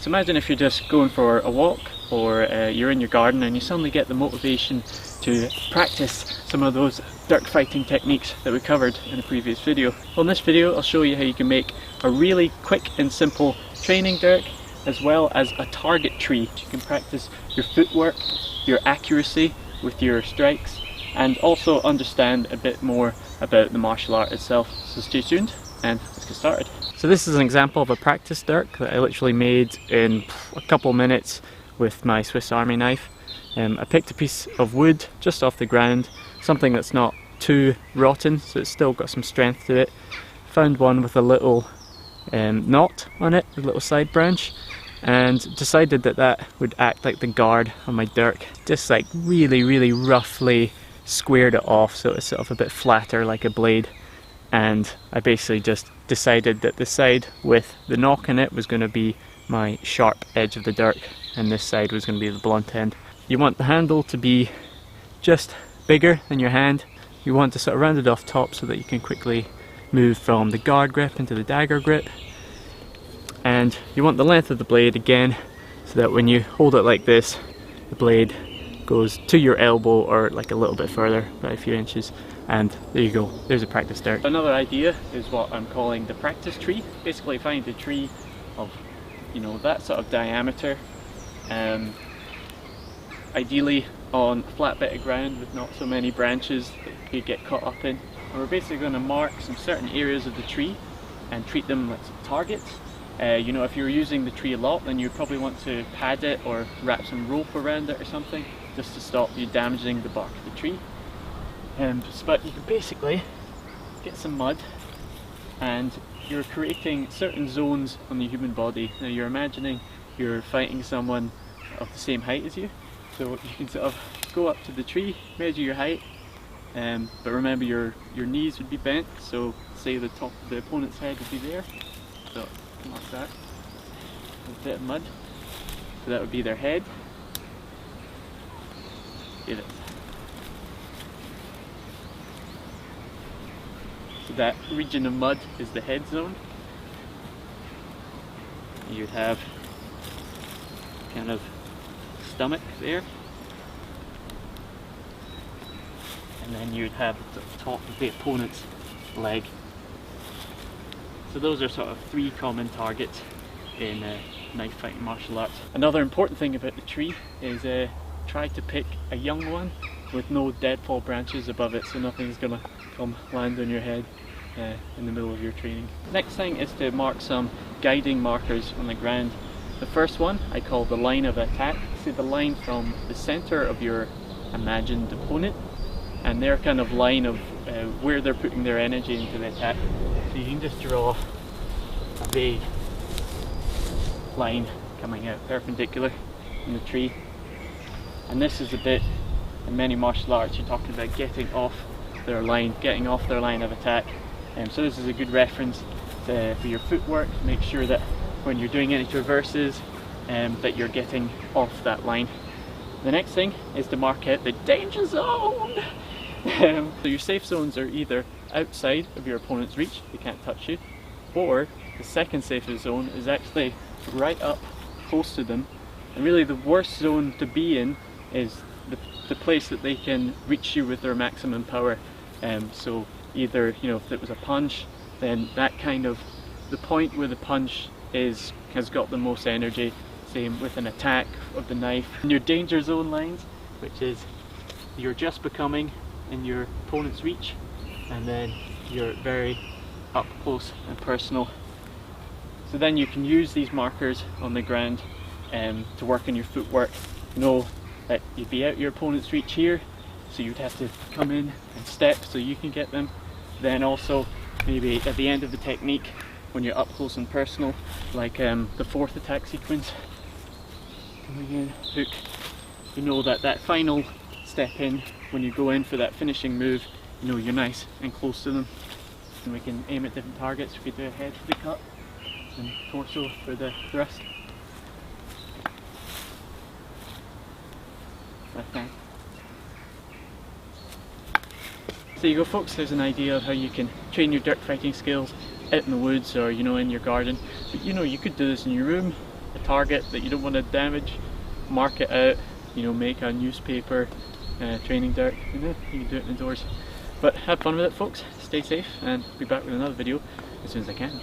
So imagine if you're just going for a walk, or you're in your garden and you suddenly get the motivation to practice some of those Dirk fighting techniques that we covered in a previous video. Well, in this video I'll show you how you can make a really quick and simple training Dirk, as well as a target tree. You can practice your footwork, your accuracy with your strikes, and also understand a bit more about the martial art itself. So stay tuned and let's get started. So this is an example of a practice Dirk that I literally made in a couple minutes with my Swiss Army knife. I picked a piece of wood just off the ground, something that's not too rotten, so it's still got some strength to it. Found one with a little knot on it, a little side branch, and decided that that would act like the guard on my Dirk. Just like really roughly squared it off so it's sort of a bit flatter like a blade. And I basically just decided that the side with the knock in it was going to be my sharp edge of the Dirk, and this side was going to be the blunt end. You want the handle to be just bigger than your hand. You want to sort of round it off top so that you can quickly move from the guard grip into the dagger grip. And you want the length of the blade again, so that when you hold it like this, the blade goes to your elbow or like a little bit further, by a few inches. And there you go, there's a practice Dirk. Another idea is what I'm calling the practice tree. Basically find a tree of, you know, that sort of diameter, ideally on a flat bit of ground with not so many branches that you get caught up in. And we're basically going to mark some certain areas of the tree and treat them like targets. You know, if you're using the tree a lot, then you probably want to pad it or wrap some rope around it or something, just to stop you damaging the bark of the tree. But you can basically get some mud, and you're creating certain zones on the human body. Now you're imagining you're fighting someone of the same height as you, so you can sort of go up to the tree, measure your height, but remember your knees would be bent, so say the top of the opponent's head would be there, so mark that with a bit of mud, so that would be their head. Get it. So that region of mud is the head zone. You'd have kind of stomach there, and then you'd have the top of the opponent's leg. So those are sort of three common targets in knife fighting martial arts. Another important thing about the tree is try to pick a young one with no deadfall branches above it, so nothing's gonna come land on your head in the middle of your training. Next thing is to mark some guiding markers on the ground. The first one I call the line of attack. See the line from the center of your imagined opponent and their kind of line of where they're putting their energy into the attack. So you can just draw a vague line coming out perpendicular in the tree. And this is a bit, in many martial arts, you're talking about getting off their line of attack. So this is a good reference for your footwork. Make sure that when you're doing any traverses that you're getting off that line. The next thing is to mark out the danger zone. So your safe zones are either outside of your opponent's reach, they can't touch you, or the second safest zone is actually right up close to them. And really the worst zone to be in is the place that they can reach you with their maximum power. So either, you know, if it was a punch, then that kind of, the point where the punch has got the most energy. Same with an attack of the knife. And your danger zone lines, which is you're just becoming in your opponent's reach, and then you're very up close and personal. So then you can use these markers on the ground to work on your footwork. Know that you'd be out your opponent's reach here, so you'd have to come in and step so you can get them. Then also maybe at the end of the technique, when you're up close and personal, like the fourth attack sequence, coming in, hook, you know that final step in, when you go in for that finishing move, you know you're nice and close to them. And we can aim at different targets. We could do a head for the cut and torso for the thrust. Left hand. So there you go folks, there's an idea of how you can train your Dirk fighting skills out in the woods or, you know, in your garden. But you know, you could do this in your room, a target that you don't want to damage, mark it out, you know, make a newspaper training Dirk, you know, you can do it indoors. But have fun with it folks, stay safe, and I'll be back with another video as soon as I can.